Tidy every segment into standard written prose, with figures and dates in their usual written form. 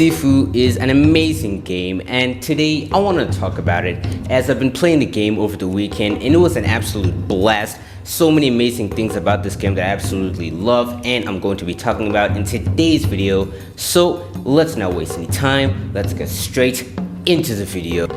Sifu is an amazing game, and today I want to talk about it as I've been playing the game over the weekend and it was an absolute blast. So many amazing things about this game that I absolutely love and I'm going to be talking about in today's video. So let's not waste any time, let's get straight into the video.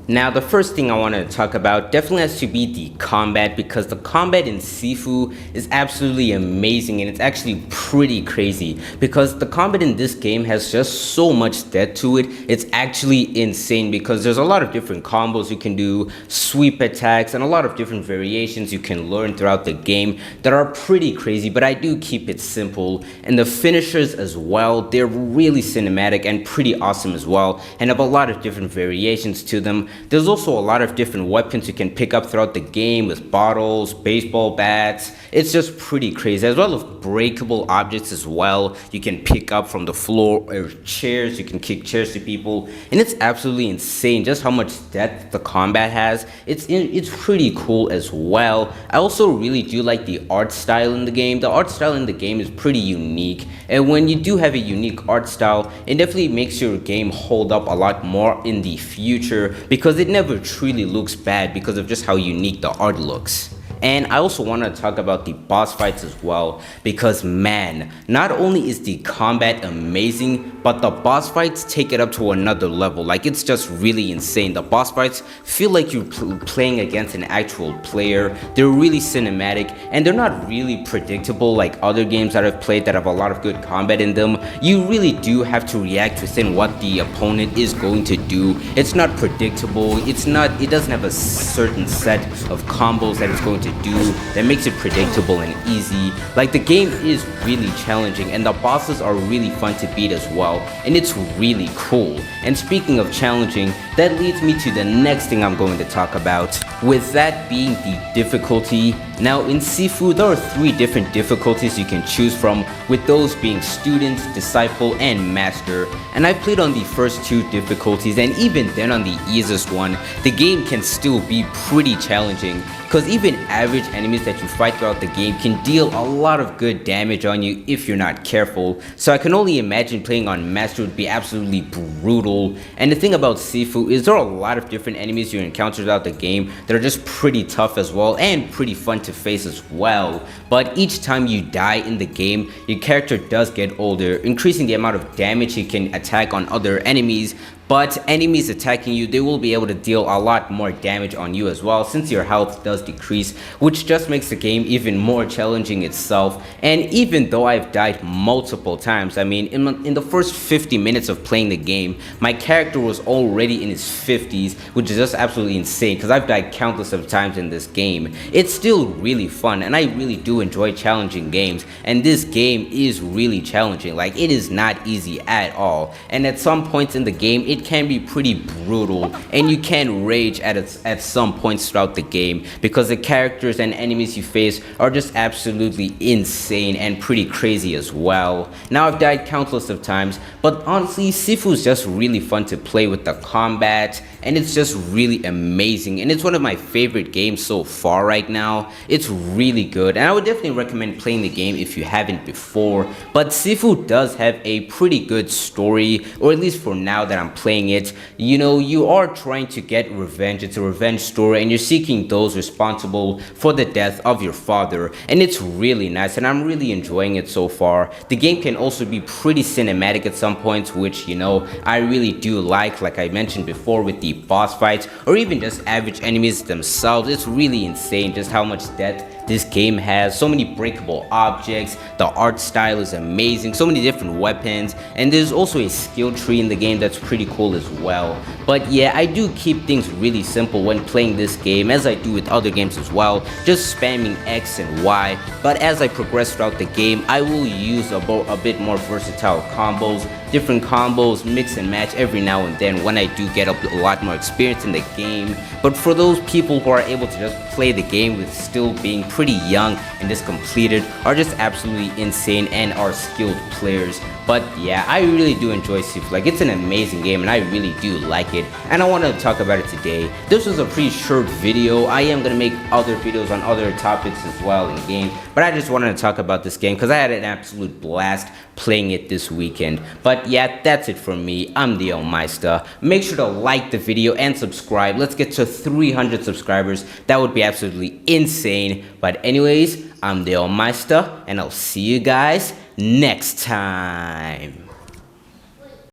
Now, the first thing I want to talk about definitely has to be the combat, because the combat in Sifu is absolutely amazing and it's actually pretty crazy because the combat in this game has just so much depth to it. It's actually insane because there's a lot of different combos you can do, sweep attacks, and a lot of different variations you can learn throughout the game that are pretty crazy, but I do keep it simple. And the finishers as well, they're really cinematic and pretty awesome as well and have a lot of different variations to them. There's also a lot of different weapons you can pick up throughout the game with bottles, baseball bats. It's just pretty crazy, as well as breakable objects as well. You can pick up from the floor or chairs, you can kick chairs to people, and it's absolutely insane just how much depth the combat has. It's pretty cool as well. I also really do like the art style in the game. The art style in the game is pretty unique, and when you do have a unique art style, it definitely makes your game hold up a lot more in the future because it never truly looks bad because of just how unique the art looks. And I also want to talk about the boss fights as well, because man, not only is the combat amazing, but the boss fights take it up to another level. Like, it's just really insane. The boss fights feel like you're playing against an actual player. They're really cinematic and they're not really predictable like other games that I've played that have a lot of good combat in them. You really do have to react within what the opponent is going to do. It's not predictable. It doesn't have a certain set of combos that it's going to do that makes it predictable and easy. Like, the game is really challenging and the bosses are really fun to beat as well, and it's really cool. And speaking of challenging, that leads me to the next thing I'm going to talk about, with that being the difficulty. Now, in Sifu, there are 3 different difficulties you can choose from, with those being student, disciple, and master. And I played on the first 2 difficulties, and even then on the easiest one, the game can still be pretty challenging, because even average enemies that you fight throughout the game can deal a lot of good damage on you if you're not careful. So I can only imagine playing on master would be absolutely brutal. And the thing about Sifu is there are a lot of different enemies you encounter throughout the game that are just pretty tough as well and pretty fun to face as well. But each time you die in the game, your character does get older, increasing the amount of damage you can attack on other enemies. But enemies attacking you, they will be able to deal a lot more damage on you as well, since your health does decrease, which just makes the game even more challenging itself. And even though I've died multiple times, I mean, in the first 50 minutes of playing the game, my character was already in his 50s, which is just absolutely insane because I've died countless of times in this game. It's still really fun, and I really do enjoy challenging games, and this game is really challenging. Like, it is not easy at all, and at some points in the game, it can be pretty brutal, and you can rage at some points throughout the game because the characters and enemies you face are just absolutely insane and pretty crazy as well. Now, I've died countless of times, but honestly, Sifu is just really fun to play with the combat, and it's just really amazing, and it's one of my favorite games so far right now. It's really good, and I would definitely recommend playing the game if you haven't before. But Sifu does have a pretty good story, or at least for now that I'm playing it. You know, you are trying to get revenge. It's a revenge story, and you're seeking those responsible for the death of your father, and it's really nice, and I'm really enjoying it so far. The game can also be pretty cinematic at some points, which, you know, I really do like I mentioned before, with the boss fights or even just average enemies themselves. It's really insane just how much depth this game has. So many breakable objects, the art style is amazing, so many different weapons, and there's also a skill tree in the game that's pretty cool as well. But yeah, I do keep things really simple when playing this game, as I do with other games as well, just spamming X and Y. But as I progress throughout the game, I will use a bit more versatile combos, different combos, mix and match every now and then when I do get a lot more experience in the game. But for those people who are able to just play the game with still being pretty young and just completed, are just absolutely insane and are skilled players. But yeah, I really do enjoy Sifu. Like, it's an amazing game and I really do like it, and I want to talk about it today. This was a pretty short video. I am going to make other videos on other topics as well in game, but I just wanted to talk about this game because I had an absolute blast playing it this weekend. But yeah, that's it from me. I'm the Meister. Make sure to like the video and subscribe. Let's get to 300 subscribers. That would be absolutely insane. But anyways, I'm the Meister, and I'll see you guys next time.